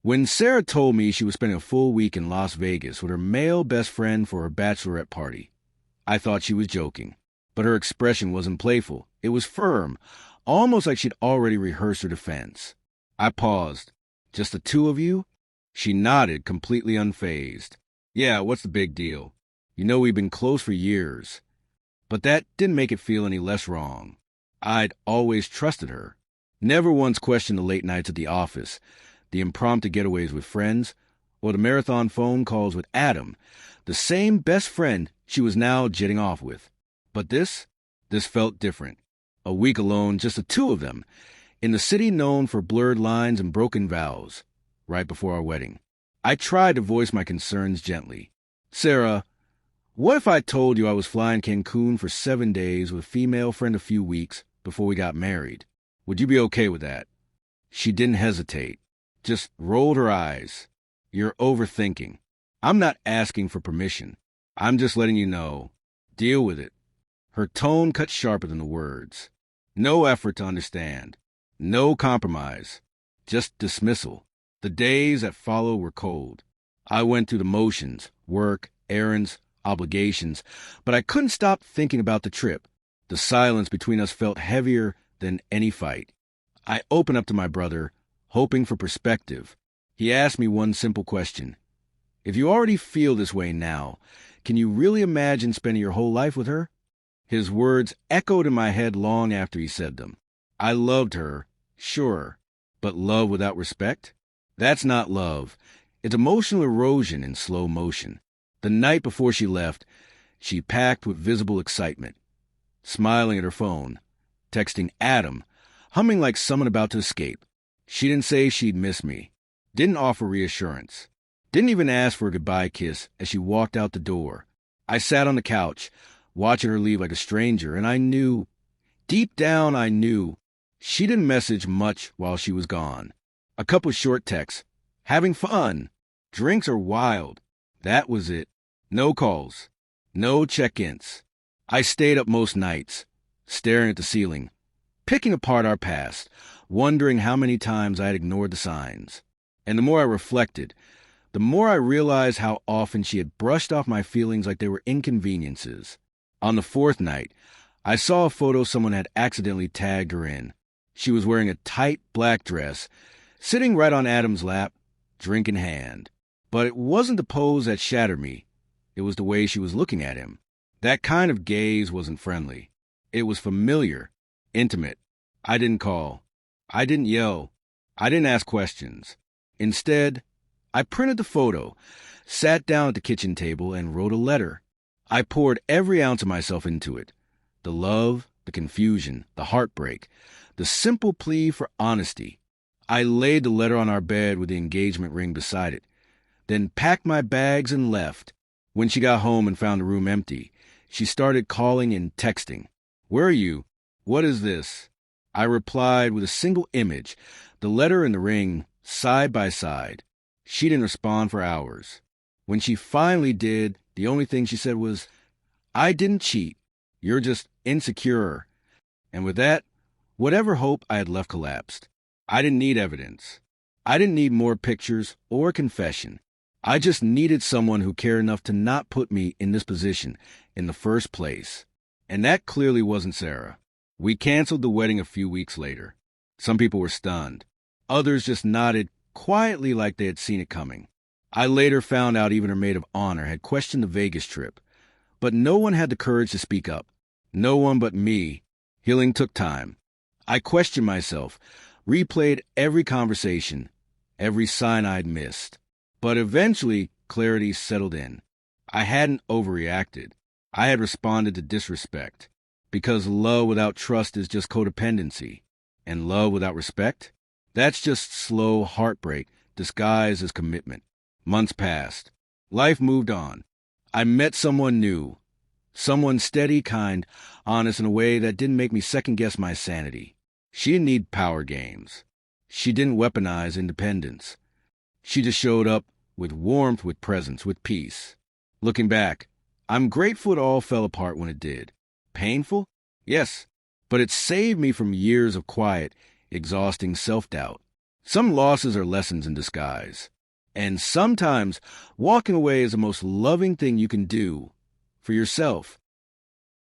When Sarah told me she was spending a full week in Las Vegas with her male best friend for her bachelorette party, I thought she was joking. But her expression wasn't playful. It was firm, almost like she'd already rehearsed her defense. I paused. Just the two of you? She nodded, completely unfazed. Yeah, what's the big deal? You know we've been close for years. But that didn't make it feel any less wrong. I'd always trusted her. Never once questioned the late nights at the office, the impromptu getaways with friends, or the marathon phone calls with Adam, the same best friend she was now jetting off with. But this felt different. A week alone, just the two of them, in the city known for blurred lines and broken vows, right before our wedding. I tried to voice my concerns gently. Sarah, what if I told you I was flying Cancun for 7 days with a female friend a few weeks before we got married? Would you be okay with that? She didn't hesitate, just rolled her eyes. You're overthinking. I'm not asking for permission. I'm just letting you know. Deal with it. Her tone cut sharper than the words. No effort to understand. No compromise. Just dismissal. The days that followed were cold. I went through the motions, work, errands, obligations, but I couldn't stop thinking about the trip. The silence between us felt heavier than any fight. I opened up to my brother, hoping for perspective. He asked me one simple question. If you already feel this way now, can you really imagine spending your whole life with her? His words echoed in my head long after he said them. I loved her, sure, but love without respect? That's not love. It's emotional erosion in slow motion. The night before she left, she packed with visible excitement, smiling at her phone, texting Adam, humming like someone about to escape. She didn't say she'd miss me, didn't offer reassurance, didn't even ask for a goodbye kiss as she walked out the door. I sat on the couch, watching her leave like a stranger, and I knew, deep down I knew, she didn't message much while she was gone. A couple short texts, having fun, drinks are wild. That was it. No calls, no check-ins. I stayed up most nights, staring at the ceiling, picking apart our past, wondering how many times I had ignored the signs. And the more I reflected, the more I realized how often she had brushed off my feelings like they were inconveniences. On the fourth night, I saw a photo someone had accidentally tagged her in. She was wearing a tight black dress, sitting right on Adam's lap, drink in hand. But it wasn't the pose that shattered me. It was the way she was looking at him. That kind of gaze wasn't friendly. It was familiar, intimate. I didn't call. I didn't yell. I didn't ask questions. Instead, I printed the photo, sat down at the kitchen table, and wrote a letter. I poured every ounce of myself into it. The love, the confusion, the heartbreak, the simple plea for honesty. I laid the letter on our bed with the engagement ring beside it, then packed my bags and left. When she got home and found the room empty, she started calling and texting. Where are you? What is this? I replied with a single image, the letter and the ring, side by side. She didn't respond for hours. When she finally did, the only thing she said was, I didn't cheat. You're just insecure. And with that, whatever hope I had left collapsed. I didn't need evidence. I didn't need more pictures or confession. I just needed someone who cared enough to not put me in this position in the first place. And that clearly wasn't Sarah. We canceled the wedding a few weeks later. Some people were stunned. Others just nodded quietly like they had seen it coming. I later found out even her maid of honor had questioned the Vegas trip. But no one had the courage to speak up. No one but me. Healing took time. I questioned myself, replayed every conversation, every sign I'd missed. But eventually, clarity settled in. I hadn't overreacted. I had responded to disrespect. Because love without trust is just codependency. And love without respect? That's just slow heartbreak disguised as commitment. Months passed. Life moved on. I met someone new. Someone steady, kind, honest in a way that didn't make me second-guess my sanity. She didn't need power games. She didn't weaponize independence. She just showed up with warmth, with presence, with peace. Looking back, I'm grateful it all fell apart when it did. Painful? Yes, but it saved me from years of quiet, exhausting self-doubt. Some losses are lessons in disguise. And sometimes walking away is the most loving thing you can do for yourself